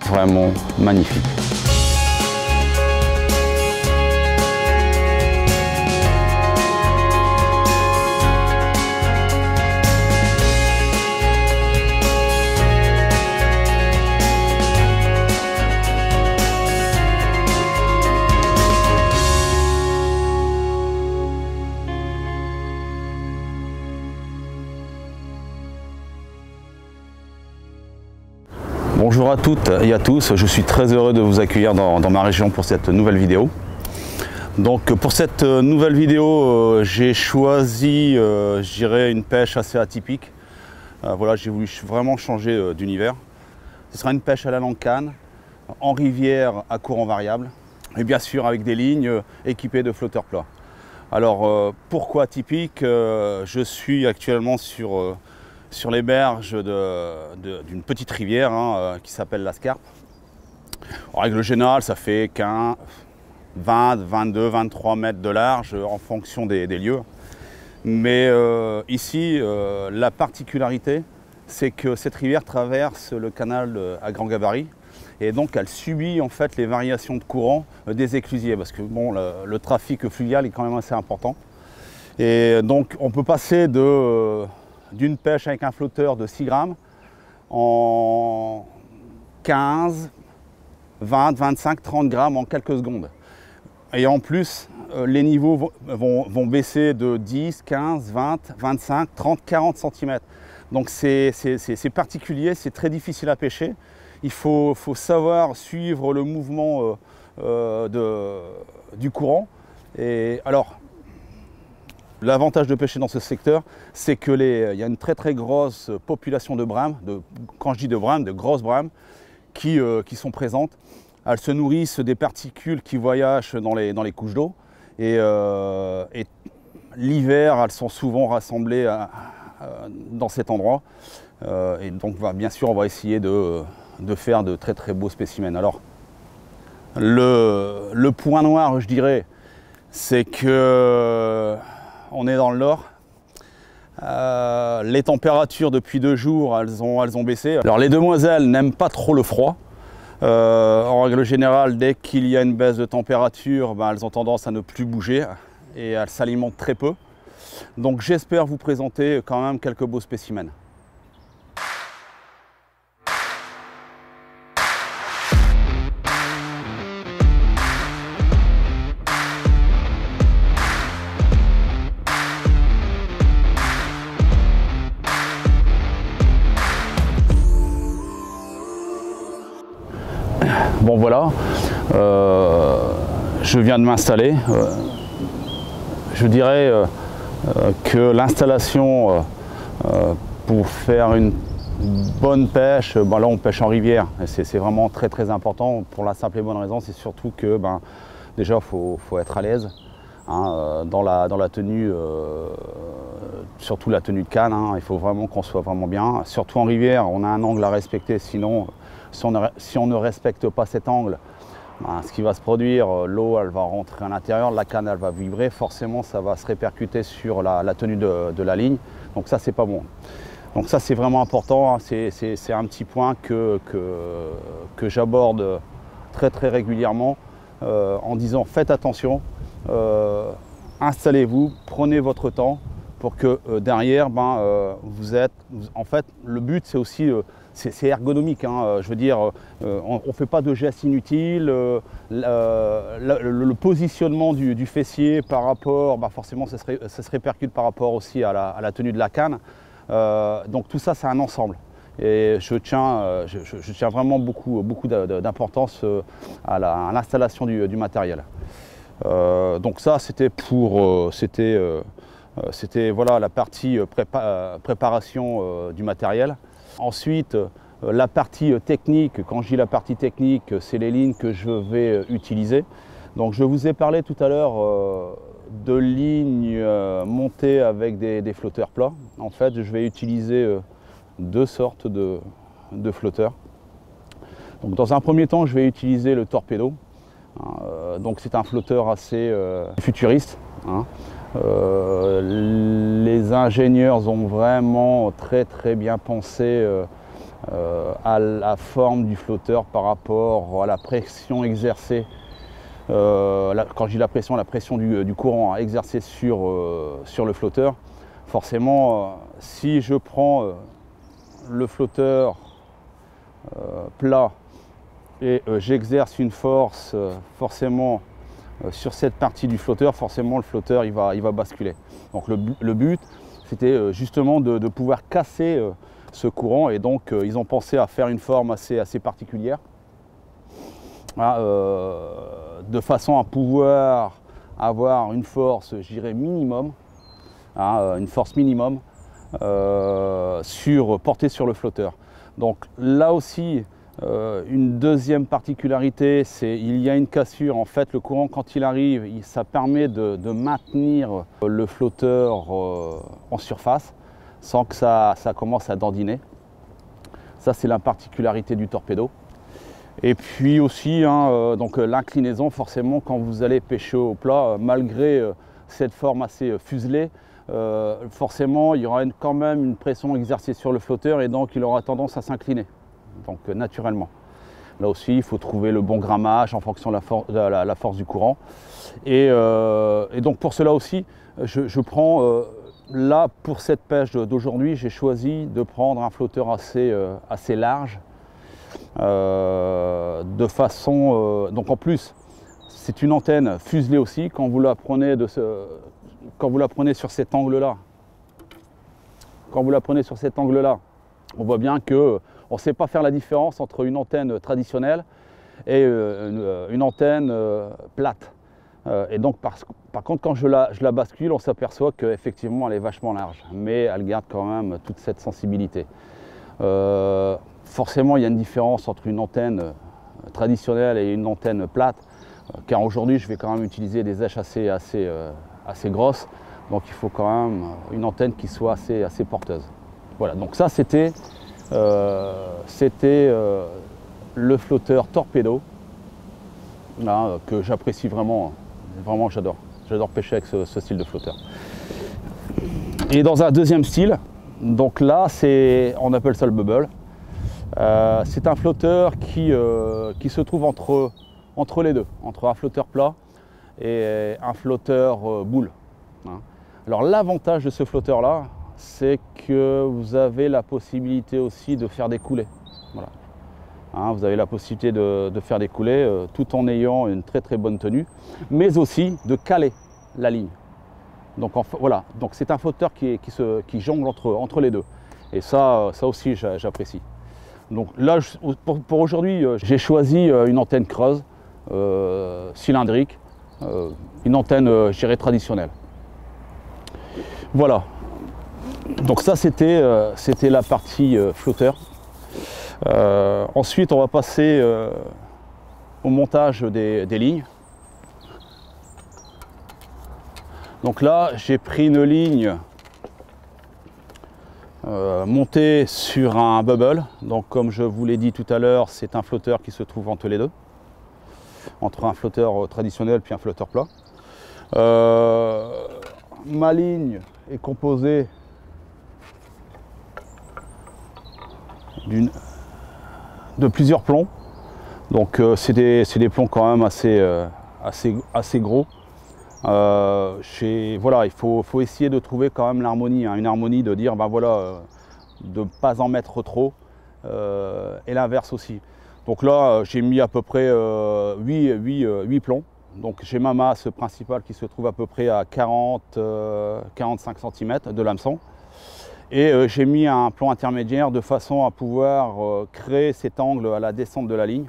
vraiment magnifique. Bonjour à toutes et à tous, je suis très heureux de vous accueillir dans ma région pour cette nouvelle vidéo. Donc pour cette nouvelle vidéo, j'ai choisi, je dirais, une pêche assez atypique. Voilà, j'ai voulu vraiment changer d'univers. Ce sera une pêche à la longue canne, en rivière à courant variable, et bien sûr avec des lignes équipées de flotteurs plats. Alors pourquoi atypique? Je suis actuellement sur les berges d'une petite rivière qui s'appelle la Scarpe. En règle générale, ça fait 20, 22, 23 mètres de large en fonction des lieux. Mais ici, la particularité, c'est que cette rivière traverse le canal à grand gabarit et donc elle subit en fait les variations de courant des éclusiers parce que bon, le trafic fluvial est quand même assez important. Et donc on peut passer d'une pêche avec un flotteur de 6 grammes en 15, 20, 25, 30 grammes en quelques secondes. Et en plus, les niveaux vont baisser de 10, 15, 20, 25, 30, 40 cm. Donc c'est particulier, c'est très difficile à pêcher. Il faut savoir suivre le mouvement du courant. Et alors, l'avantage de pêcher dans ce secteur, c'est qu'il y a une très grosse population de brames, quand je dis de brames, de grosses brames, qui sont présentes. Elles se nourrissent des particules qui voyagent dans les couches d'eau. Et l'hiver, elles sont souvent rassemblées dans cet endroit. Et donc, bien sûr, on va essayer de faire de très beaux spécimens. Alors, le point noir, je dirais, c'est que on est dans le nord. Les températures depuis 2 jours, elles ont baissé. Alors les demoiselles n'aiment pas trop le froid. En règle générale, dès qu'il y a une baisse de température, elles ont tendance à ne plus bouger et elles s'alimentent très peu. Donc j'espère vous présenter quand même quelques beaux spécimens. Bon voilà, je viens de m'installer. Je dirais que l'installation pour faire une bonne pêche, là on pêche en rivière. C'est vraiment très important pour la simple et bonne raison, c'est surtout que déjà il faut être à l'aise dans la tenue, surtout la tenue de canne. Il faut vraiment qu'on soit vraiment bien. Surtout en rivière, on a un angle à respecter, sinon si on ne respecte pas cet angle, ce qui va se produire, l'eau elle va rentrer à l'intérieur, la canne elle va vibrer, forcément ça va se répercuter sur la tenue de la ligne, donc ça c'est pas bon. Donc ça c'est vraiment important, c'est un petit point que j'aborde très régulièrement en disant faites attention, installez-vous, prenez votre temps pour que derrière en fait le but c'est aussi c'est ergonomique, je veux dire, on ne fait pas de gestes inutiles, le positionnement du fessier par rapport, forcément ça se répercute par rapport aussi à la tenue de la canne, donc tout ça c'est un ensemble. Et je tiens vraiment beaucoup d'importance à l'installation du matériel. Donc ça c'était voilà la partie préparation du matériel. Ensuite, la partie technique, quand je dis la partie technique, c'est les lignes que je vais utiliser. Donc je vous ai parlé tout à l'heure de lignes montées avec des flotteurs plats. En fait, je vais utiliser 2 sortes de flotteurs. Donc dans un premier temps, je vais utiliser le Torpedo. Donc c'est un flotteur assez futuriste. Les ingénieurs ont vraiment très bien pensé à la forme du flotteur par rapport à la pression exercée. Quand je dis la pression du courant à exercer sur le flotteur. Forcément, si je prends le flotteur plat et j'exerce une force forcément sur cette partie du flotteur, forcément le flotteur il va basculer. Donc le but c'était justement de pouvoir casser ce courant, et donc ils ont pensé à faire une forme assez particulière, de façon à pouvoir avoir une force, je dirais, minimum, une force minimum portée sur le flotteur. Donc là aussi, une deuxième particularité, c'est qu'il y a une cassure. En fait, le courant, quand il arrive, ça permet de maintenir le flotteur en surface sans que ça commence à dandiner. Ça, c'est la particularité du torpedo. Et puis aussi, donc l'inclinaison, forcément, quand vous allez pêcher au plat, malgré cette forme assez fuselée, forcément, il y aura quand même une pression exercée sur le flotteur, et donc il aura tendance à s'incliner, donc naturellement. Là aussi, il faut trouver le bon grammage en fonction de la force du courant. Et donc pour cela aussi, je prends, là pour cette pêche d'aujourd'hui, j'ai choisi de prendre un flotteur assez large, de façon, donc en plus, c'est une antenne fuselée aussi. Quand vous la prenez sur cet angle-là, on voit bien que on ne sait pas faire la différence entre une antenne traditionnelle et une antenne plate. Et donc par contre, quand je la bascule, on s'aperçoit qu'effectivement elle est vachement large, mais elle garde quand même toute cette sensibilité. Forcément, il y a une différence entre une antenne traditionnelle et une antenne plate, car aujourd'hui je vais quand même utiliser des èches assez grosses, donc il faut quand même une antenne qui soit assez porteuse. Voilà, donc ça c'était le flotteur torpedo, là, que j'apprécie vraiment, j'adore pêcher avec ce style de flotteur. Et dans un deuxième style, donc là on appelle ça le bubble. C'est un flotteur qui se trouve entre les deux, entre un flotteur plat et un flotteur boule. Alors l'avantage de ce flotteur là, c'est que vous avez la possibilité aussi de faire des coulées. Voilà. Vous avez la possibilité de faire des coulées tout en ayant une très bonne tenue, mais aussi de caler la ligne. Donc voilà, donc c'est un flotteur qui jongle entre les deux, et ça aussi j'apprécie. Donc là, pour aujourd'hui, j'ai choisi une antenne creuse, cylindrique, une antenne, je dirais, traditionnelle. Voilà. Donc ça, c'était la partie flotteur. Ensuite, on va passer au montage des lignes. Donc là, j'ai pris une ligne montée sur un bubble. Donc comme je vous l'ai dit tout à l'heure, c'est un flotteur qui se trouve entre les deux, entre un flotteur traditionnel puis un flotteur plat. Ma ligne est composée de plusieurs plombs. Donc c'est des plombs quand même assez gros. Voilà, il faut essayer de trouver quand même l'harmonie, une harmonie, de dire ben voilà, de ne pas en mettre trop, et l'inverse aussi. Donc là j'ai mis à peu près 8 plombs. Donc j'ai ma masse principale qui se trouve à peu près à 40-45 cm de l'hameçon, et j'ai mis un plomb intermédiaire de façon à pouvoir créer cet angle à la descente de la ligne.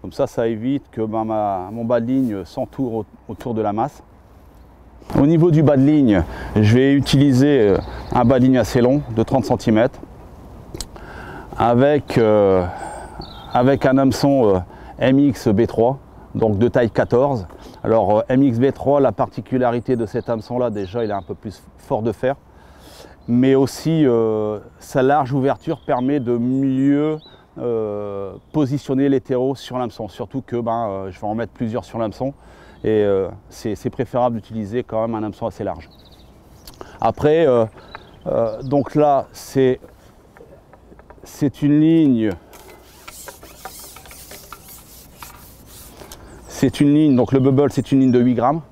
Comme ça évite que mon bas de ligne s'entoure autour de la masse. Au niveau du bas de ligne, je vais utiliser un bas de ligne assez long de 30 cm avec un hameçon MX B3, donc de taille 14. Alors MX B3, la particularité de cet hameçon là, déjà il est un peu plus fort de fer, mais aussi sa large ouverture permet de mieux positionner les terreaux sur l'hameçon, surtout que je vais en mettre plusieurs sur l'hameçon, et c'est préférable d'utiliser quand même un hameçon assez large. Après, donc là c'est c'est une ligne. Donc le bubble, c'est une ligne de 8 grammes.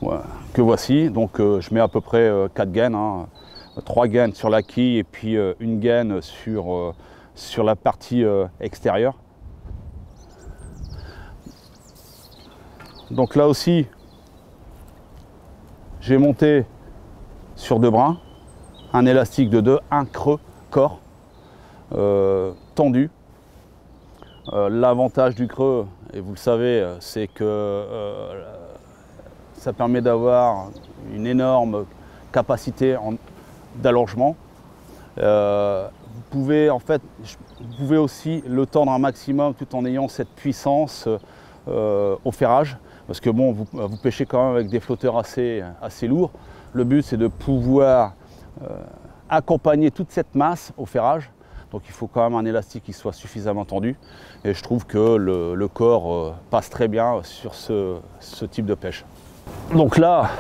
Voilà, que voici. Donc je mets à peu près 4 gaines, hein, 3 gaines sur la quille et puis une gaine sur la partie extérieure. Donc là aussi, j'ai monté sur 2 brins, un élastique de 2, un creux corps tendu. L'avantage du creux, et vous le savez, c'est que ça permet d'avoir une énorme capacité d'allongement. Vous pouvez aussi le tendre un maximum tout en ayant cette puissance au ferrage, parce que bon, vous pêchez quand même avec des flotteurs assez lourds. Le but, c'est de pouvoir accompagner toute cette masse au ferrage. Donc il faut quand même un élastique qui soit suffisamment tendu. Et je trouve que le corps passe très bien sur ce type de pêche. Donc là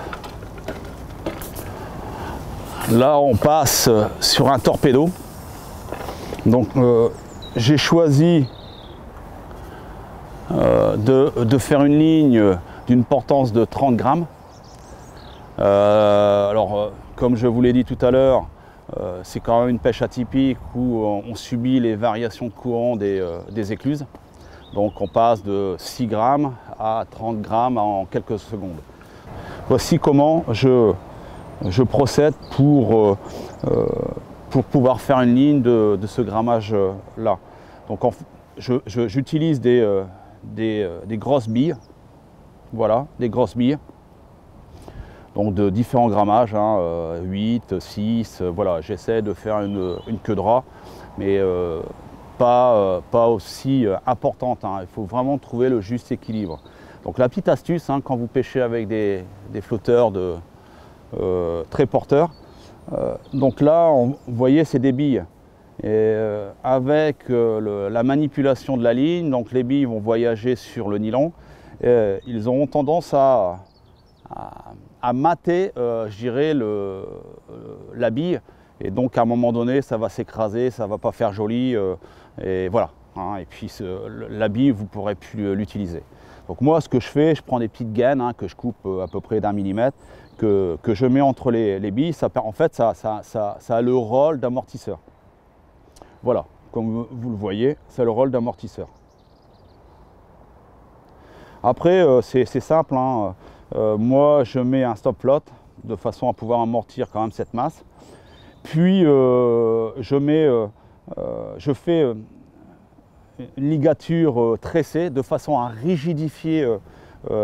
on passe sur un torpedo. Donc j'ai choisi de faire une ligne d'une portance de 30 grammes. Comme je vous l'ai dit tout à l'heure, c'est quand même une pêche atypique où on subit les variations de courant des écluses. Donc on passe de 6 grammes à 30 grammes en quelques secondes. Voici comment je procède pour pouvoir faire une ligne de ce grammage-là. Donc j'utilise des grosses billes, voilà, des grosses billes. Donc de différents grammages, hein, 8, 6, voilà, j'essaie de faire une queue de rat, mais pas aussi importante, hein. Il faut vraiment trouver le juste équilibre. Donc la petite astuce, hein, quand vous pêchez avec des flotteurs très porteurs, donc là, vous voyez, c'est des billes. Et avec la manipulation de la ligne, donc les billes vont voyager sur le nylon, ils auront tendance à mater, je dirais, la bille. Et donc à un moment donné, ça va s'écraser, ça ne va pas faire joli. Et voilà. Hein, et puis la bille, vous ne pourrez plus l'utiliser. Donc moi, ce que je fais, je prends des petites gaines, hein, que je coupe à peu près d'1 millimètre, que je mets entre les billes. En fait, ça a le rôle d'amortisseur. Voilà, comme vous le voyez, c'est le rôle d'amortisseur. Après, c'est simple, hein. Moi, je mets un stop float de façon à pouvoir amortir quand même cette masse. Puis, je fais une ligature tressée de façon à rigidifier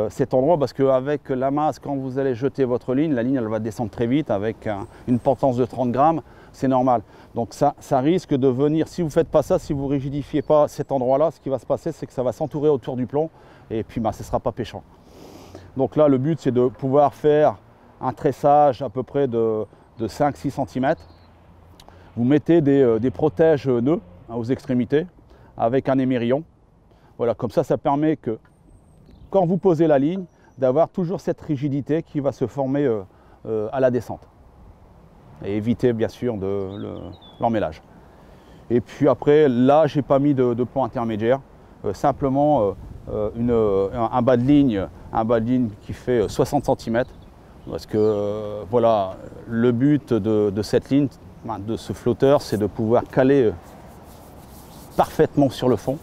cet endroit, parce qu'avec la masse, quand vous allez jeter votre ligne, la ligne elle va descendre très vite avec une portance de 30 grammes, c'est normal. Donc ça risque de venir, si vous ne faites pas ça, si vous ne rigidifiez pas cet endroit-là, ce qui va se passer, c'est que ça va s'entourer autour du plomb et puis ce ne sera pas pêchant. Donc là, le but, c'est de pouvoir faire un tressage à peu près de 5-6 cm. Vous mettez des protèges nœuds, hein, aux extrémités avec un émerillon. Voilà, comme ça, ça permet que quand vous posez la ligne, d'avoir toujours cette rigidité qui va se former à la descente. Et éviter bien sûr l'emmêlage. Et puis après, là, j'ai pas mis de point intermédiaire, simplement un bas de ligne qui fait 60 cm. Parce que voilà, le but de cette ligne, de ce flotteur, c'est de pouvoir caler parfaitement sur le fond,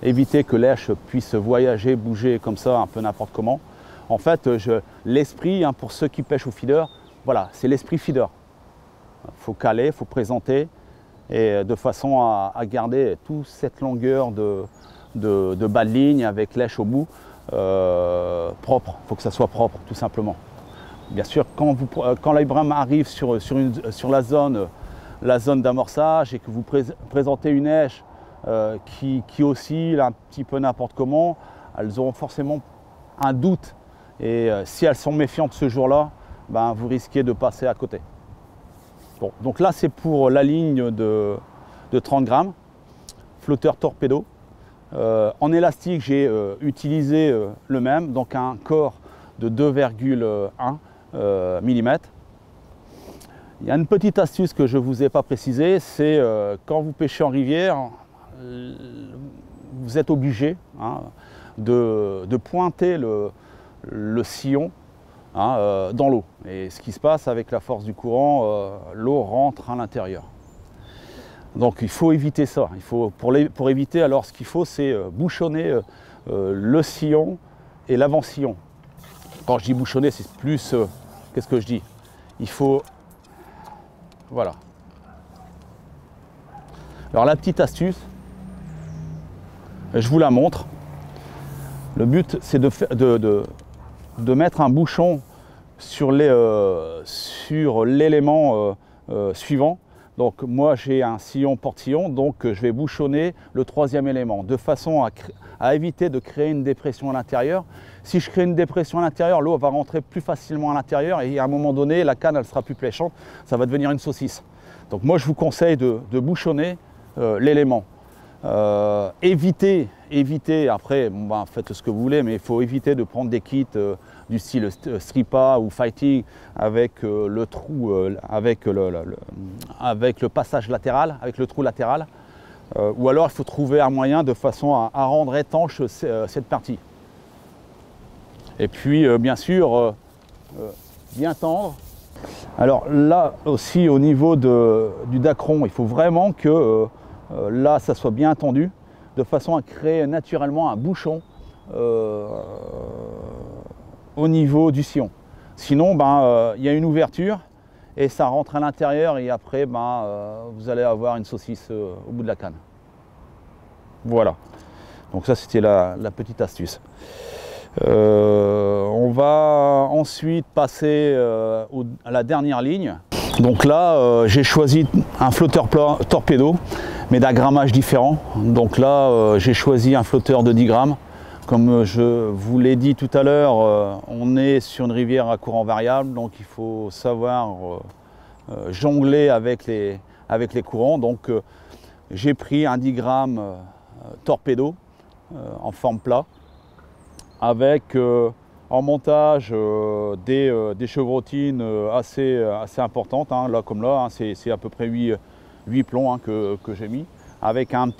éviter que l'èche puisse voyager, bouger comme ça, un peu n'importe comment. En fait, l'esprit, hein, pour ceux qui pêchent au feeder, voilà, c'est l'esprit feeder. Il faut caler, il faut présenter, et de façon à garder toute cette longueur de bas de ligne avec l'èche au bout propre. Il faut que ça soit propre, tout simplement. Bien sûr, quand l'Abraham arrive sur la zone d'amorçage et que vous présentez une èche qui oscille un petit peu n'importe comment, elles auront forcément un doute. Et si elles sont méfiantes ce jour-là, ben, vous risquez de passer à côté. Bon, donc là, c'est pour la ligne de 30 grammes, flotteur torpedo. En élastique, j'ai utilisé le même, donc un corps de 2,1 mm. Il y a une petite astuce que je ne vous ai pas précisée, c'est quand vous pêchez en rivière, vous êtes obligé de pointer le sillon dans l'eau. Et ce qui se passe avec la force du courant, l'eau rentre à l'intérieur. Donc il faut éviter ça. Pour éviter, alors ce qu'il faut, c'est bouchonner le sillon et l'avant-sillon. Quand je dis bouchonner, c'est plus, qu'est-ce que je dis? Il faut, voilà. Alors la petite astuce, je vous la montre. Le but, c'est de mettre un bouchon sur l'élément suivant. Donc moi j'ai un sillon portillon, donc je vais bouchonner le troisième élément, de façon à éviter de créer une dépression à l'intérieur. Si je crée une dépression à l'intérieur, l'eau va rentrer plus facilement à l'intérieur et à un moment donné, la canne elle sera plus pléchante, ça va devenir une saucisse. Donc moi je vous conseille de bouchonner l'élément. Évitez, après faites ce que vous voulez, mais il faut éviter de prendre des kits du style Stripa ou Fighting avec le trou, avec le passage latéral, avec le trou latéral. Ou alors il faut trouver un moyen de façon à rendre étanche cette partie. Et puis bien sûr, bien tendre. Alors là aussi au niveau du dacron, il faut vraiment que là ça soit bien tendu, de façon à créer naturellement un bouchon au niveau du sillon. Sinon, il y a une ouverture et ça rentre à l'intérieur et après, vous allez avoir une saucisse au bout de la canne. Voilà. Donc ça, c'était la petite astuce. On va ensuite passer à la dernière ligne. Donc là, j'ai choisi un flotteur torpedo, mais d'un grammage différent. Donc là, j'ai choisi un flotteur de 10 grammes. Comme je vous l'ai dit tout à l'heure, on est sur une rivière à courant variable, donc il faut savoir jongler avec les courants. Donc j'ai pris un 10 grammes torpedo en forme plat, avec en montage des chevrotines assez importantes, là comme là, c'est à peu près 8 plombs que j'ai mis, avec un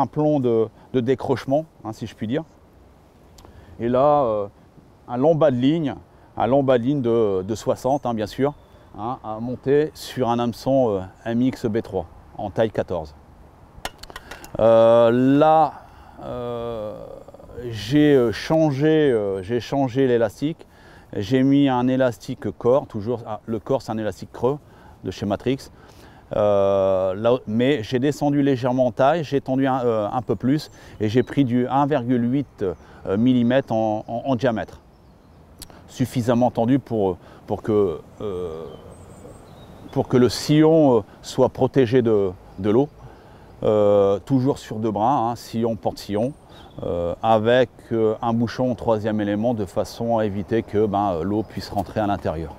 plomb de décrochement, si je puis dire. Et là, un long bas de ligne de 60, bien sûr, à monter sur un hameçon MX B3 en taille 14. Là, j'ai changé l'élastique. J'ai mis un élastique corps, toujours. Le corps, c'est un élastique creux de chez Matrix. Mais j'ai descendu légèrement en taille, j'ai tendu un peu plus et j'ai pris du 1,8 mm en diamètre. Suffisamment tendu pour que le sillon soit protégé de l'eau. Toujours sur 2 bras, sillon porte-sillon, avec un bouchon au troisième élément de façon à éviter que l'eau puisse rentrer à l'intérieur.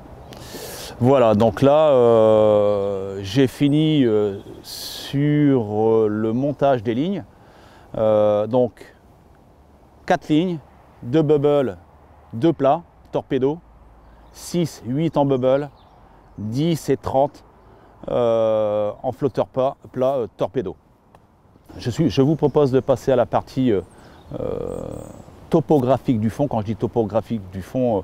Voilà, donc là, j'ai fini sur le montage des lignes. Donc, 4 lignes, 2 bubbles, 2 plats, torpedo, 6, 8 en bubble, 10 et 30 en flotteur plat, torpedo. Je vous propose de passer à la partie topographique du fond. Quand je dis topographique du fond,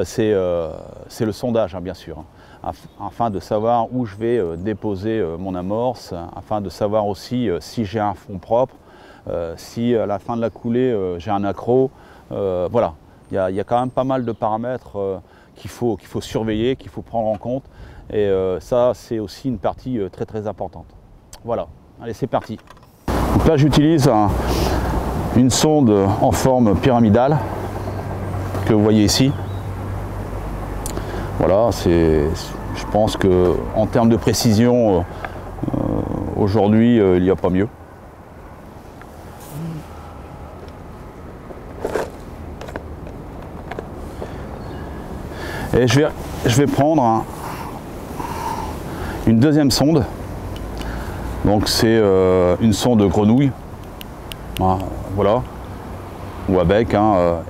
c'est le sondage, bien sûr, afin de savoir où je vais déposer mon amorce, afin de savoir aussi si j'ai un fond propre, si à la fin de la coulée j'ai un accroc. Voilà, il y a quand même pas mal de paramètres qu'il faut surveiller, qu'il faut prendre en compte, et ça c'est aussi une partie très très importante. Voilà, allez, c'est parti. Donc là j'utilise une sonde en forme pyramidale que vous voyez ici. Voilà, je pense qu'en termes de précision, aujourd'hui, il n'y a pas mieux. Et je vais prendre une deuxième sonde. Donc c'est une sonde grenouille. Voilà. Ou avec,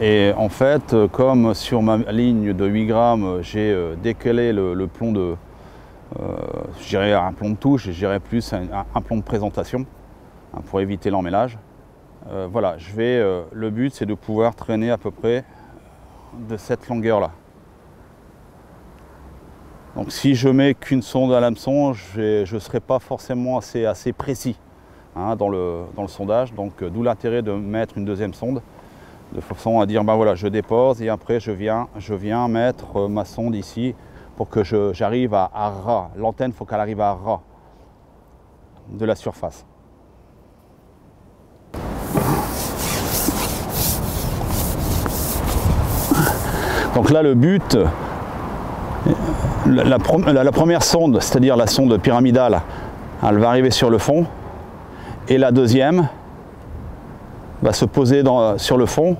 et en fait, comme sur ma ligne de 8 grammes, j'ai décalé le plomb je dirais un plomb de touche, je dirais plus un plomb de présentation hein, pour éviter l'emmêlage. Voilà, le but c'est de pouvoir traîner à peu près de cette longueur là. Donc si je mets qu'une sonde à l'hameçon, je ne serai pas forcément assez précis hein, dans le sondage, donc d'où l'intérêt de mettre une deuxième sonde, de façon à dire ben voilà, je dépose et après je viens mettre ma sonde ici pour que j'arrive à ras. L'antenne, il faut qu'elle arrive à ras de la surface. Donc là le but, la première sonde, c'est-à-dire la sonde pyramidale, elle va arriver sur le fond et la deuxième va se poser sur le fond.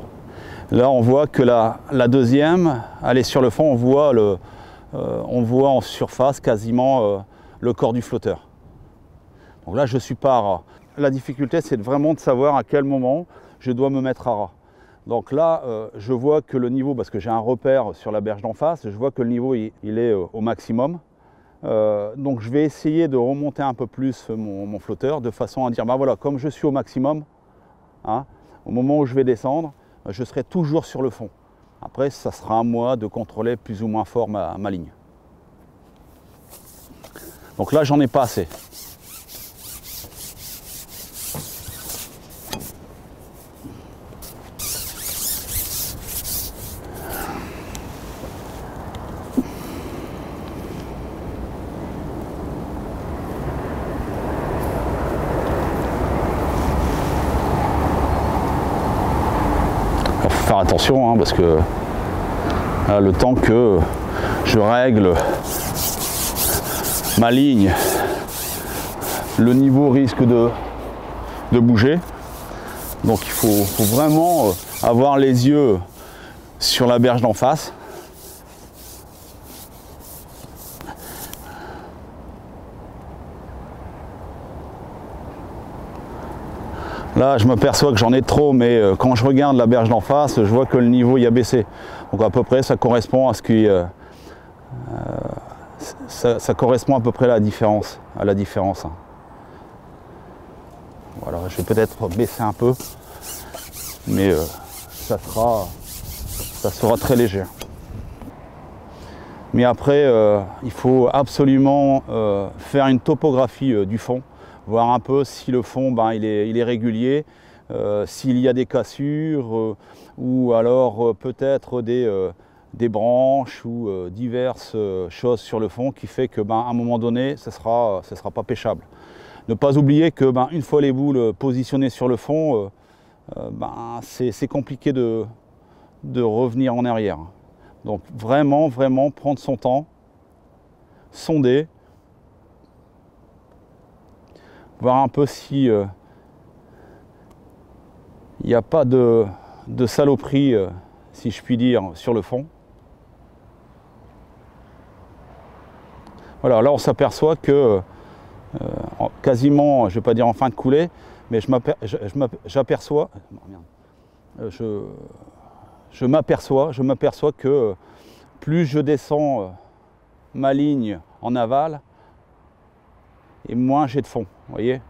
Là on voit que la deuxième, elle est sur le fond, on voit en surface quasiment le corps du flotteur. Donc là je suis pas à ras. La difficulté c'est vraiment de savoir à quel moment je dois me mettre à ras. Donc là, je vois que le niveau, parce que j'ai un repère sur la berge d'en face, je vois que le niveau il est au maximum. Donc je vais essayer de remonter un peu plus mon flotteur de façon à dire, ben voilà, comme je suis au maximum, hein, au moment où je vais descendre, je serai toujours sur le fond. Après, ça sera à moi de contrôler plus ou moins fort ma ligne. Donc là, j'en ai pas assez. Faire attention hein, parce que le temps que je règle ma ligne, le niveau risque de bouger. Donc il faut vraiment avoir les yeux sur la berge d'en face. Là, je m'aperçois que j'en ai trop, mais quand je regarde la berge d'en face, je vois que le niveau y a baissé. Donc à peu près, ça correspond à ce qui, ça correspond à peu près à la différence. Hein. Voilà, je vais peut-être baisser un peu, mais ça sera très léger. Mais après, il faut absolument faire une topographie du fond. Voir un peu si le fond il est régulier, s'il y a des cassures ou alors peut-être des branches ou diverses choses sur le fond qui fait que à un moment donné ce sera pas pêchable. Ne pas oublier que une fois les boules positionnées sur le fond, c'est compliqué de revenir en arrière. Donc vraiment prendre son temps, sonder, voir un peu si il n'y a pas de saloperie, si je puis dire, sur le fond. Voilà, là on s'aperçoit que quasiment, je ne vais pas dire en fin de coulée, mais je m'aperçois que plus je descends ma ligne en aval, et moins j'ai de fond, vous voyez.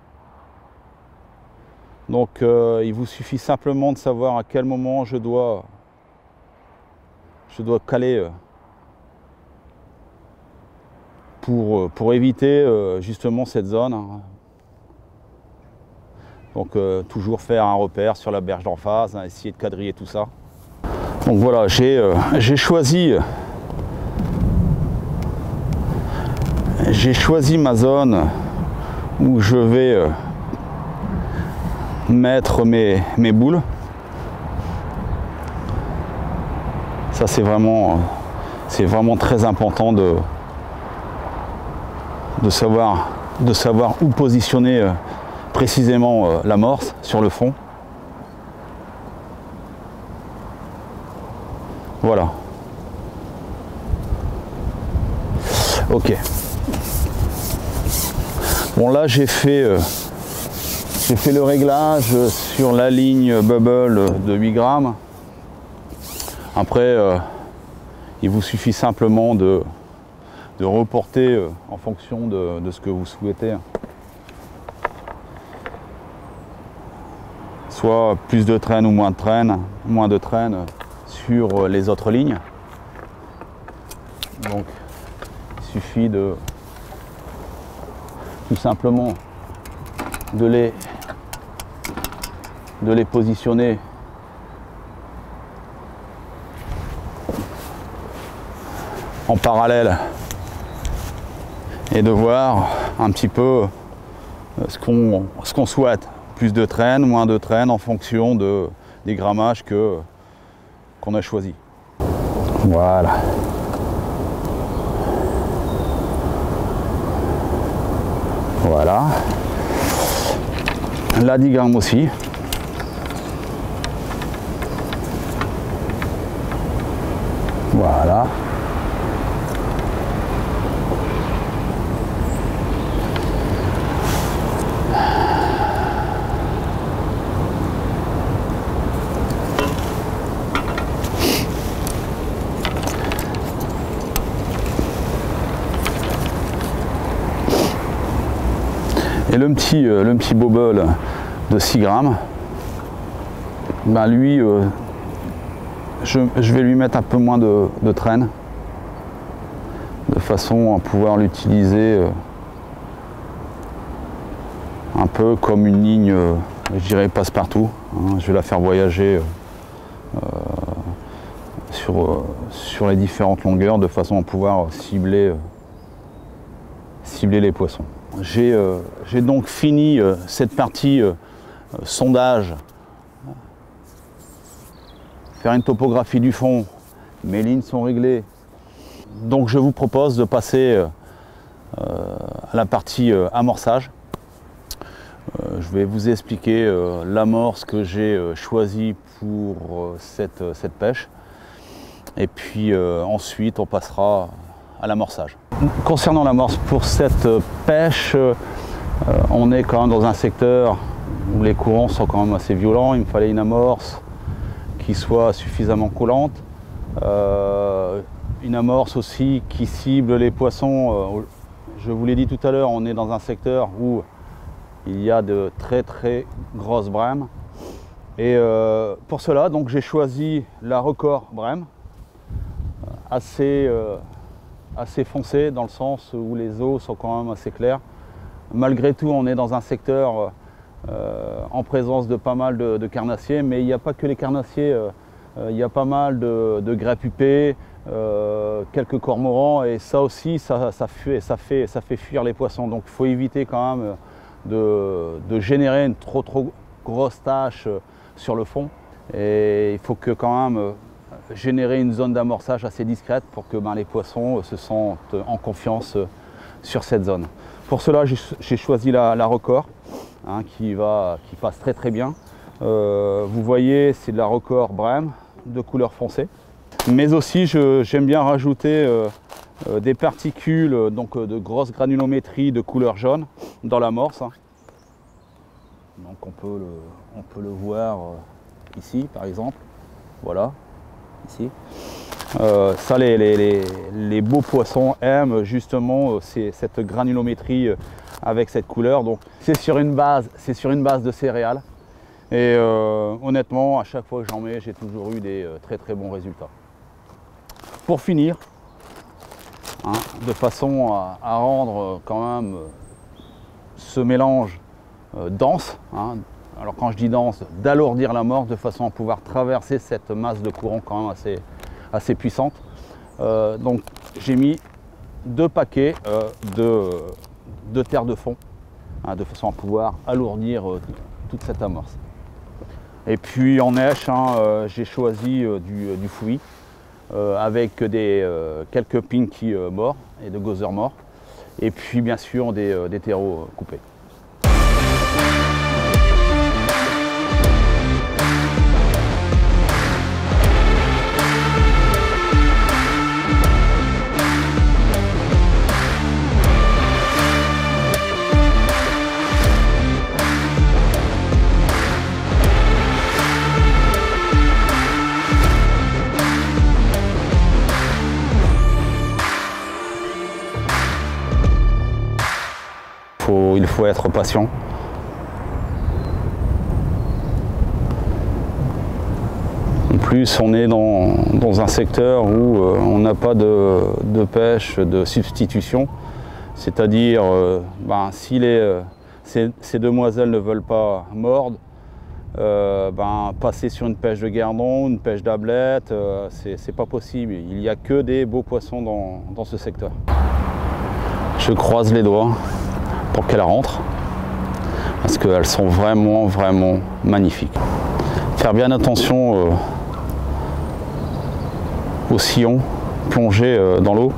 Donc il vous suffit simplement de savoir à quel moment je dois caler pour éviter justement cette zone. Hein. Donc toujours faire un repère sur la berge d'en face, hein, essayer de quadriller tout ça. Donc voilà, j'ai choisi ma zone où je vais mettre mes boules. Ça c'est vraiment très important de savoir où positionner précisément l'amorce sur le fond. Voilà. Ok. Bon là j'ai fait le réglage sur la ligne bubble de 8 grammes. Après il vous suffit simplement de reporter en fonction de ce que vous souhaitez. Soit plus de traîne ou moins de traîne sur les autres lignes. Donc il suffit de tout simplement de les positionner en parallèle et de voir un petit peu ce qu'on souhaite. Plus de traîne, moins de traîne en fonction des grammages qu'on a choisi. Voilà. Voilà. La digramme aussi. Voilà. Et le petit bobble de 6 grammes, ben lui, je vais lui mettre un peu moins de traîne, de façon à pouvoir l'utiliser un peu comme une ligne, je dirais passe-partout. Hein. Je vais la faire voyager sur les différentes longueurs, de façon à pouvoir cibler les poissons. J'ai donc fini cette partie sondage, faire une topographie du fond, mes lignes sont réglées. Donc je vous propose de passer à la partie amorçage. Je vais vous expliquer l'amorce que j'ai choisie pour cette pêche. Et puis ensuite on passera à l'amorçage. Concernant l'amorce, pour cette pêche, on est quand même dans un secteur où les courants sont quand même assez violents. Il me fallait une amorce qui soit suffisamment coulante, une amorce aussi qui cible les poissons. Je vous l'ai dit tout à l'heure, on est dans un secteur où il y a de très grosses brèmes. Et pour cela, donc j'ai choisi la Record brème, assez foncé dans le sens où les eaux sont quand même assez claires. Malgré tout, on est dans un secteur en présence de pas mal de carnassiers, mais il n'y a pas que les carnassiers, il y a pas mal de grèpes huppées, quelques cormorans, et ça aussi, ça fait fuir les poissons. Donc il faut éviter quand même de générer une trop grosse tache sur le fond. Et il faut que quand même générer une zone d'amorçage assez discrète pour que les poissons se sentent en confiance sur cette zone. Pour cela, j'ai choisi la Record, hein, qui passe très bien. Vous voyez, c'est de la Record brème de couleur foncée. Mais aussi, j'aime bien rajouter des particules donc, de grosse granulométrie de couleur jaune dans l'amorce. Hein. Donc on peut le voir ici, par exemple. Voilà. Ici. Ça, les beaux poissons aiment justement cette granulométrie avec cette couleur. Donc c'est sur une base de céréales. Et honnêtement, à chaque fois que j'en mets, j'ai toujours eu des très bons résultats. Pour finir, hein, de façon à rendre quand même ce mélange dense. Hein, alors quand je dis dense, d'alourdir l'amorce de façon à pouvoir traverser cette masse de courant quand même assez puissante. Donc j'ai mis 2 paquets de terre de fond, hein, de façon à pouvoir alourdir toute cette amorce. Et puis en neige, hein, j'ai choisi du fouillis avec quelques pinky morts et de gozer morts. Et puis bien sûr des terreaux coupés. faut être patient. En plus, on est dans un secteur où on n'a pas de pêche de substitution. C'est-à-dire, si ces demoiselles ne veulent pas mordre, passer sur une pêche de gardon, une pêche d'ablette, c'est pas possible. Il n'y a que des beaux poissons dans ce secteur. Je croise les doigts pour qu'elles rentrent, parce qu'elles sont vraiment magnifiques. Faire bien attention au sillon, plonger dans l'eau.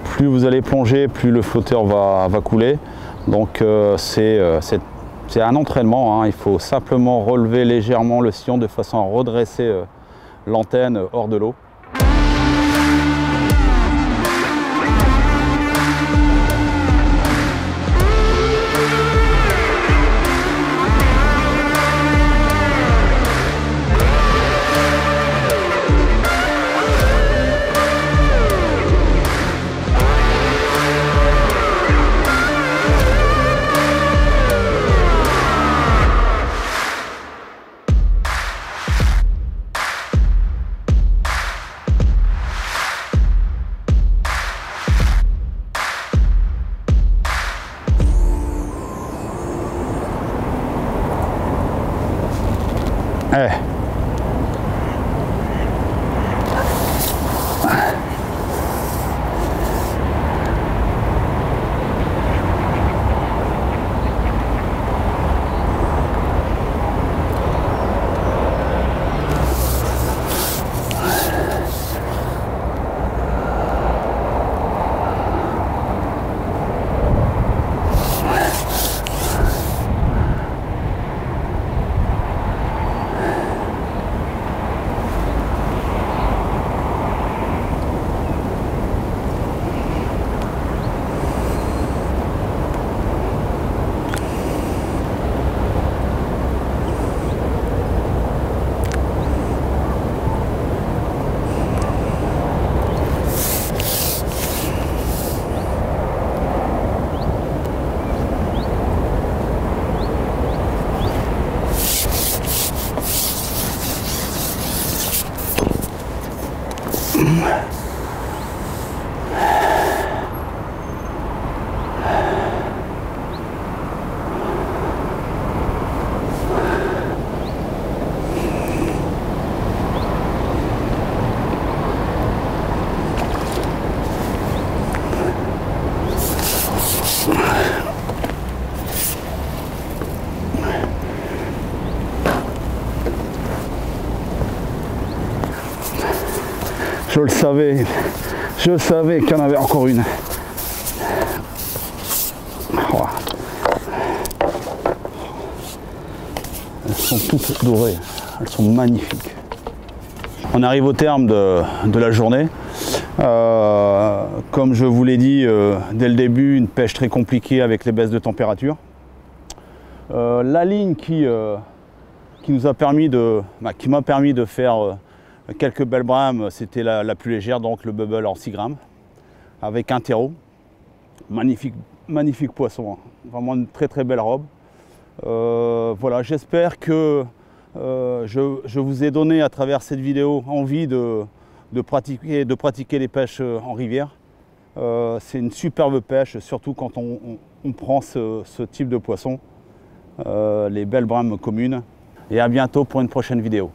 Plus vous allez plonger, plus le flotteur va couler. Donc c'est un entraînement, hein. Il faut simplement relever légèrement le sillon de façon à redresser l'antenne hors de l'eau. Je savais qu'il y en avait encore une. Voilà. Elles sont toutes dorées, elles sont magnifiques. On arrive au terme de la journée. Comme je vous l'ai dit dès le début, une pêche très compliquée avec les baisses de température. La ligne qui m'a permis de faire quelques belles brames, c'était la plus légère, donc le bubble en 6 grammes, avec un terreau. Magnifique poisson, hein. Vraiment une très belle robe. Voilà, j'espère que je vous ai donné à travers cette vidéo envie de pratiquer les pêches en rivière. C'est une superbe pêche, surtout quand on prend ce type de poisson, les belles brames communes. Et à bientôt pour une prochaine vidéo.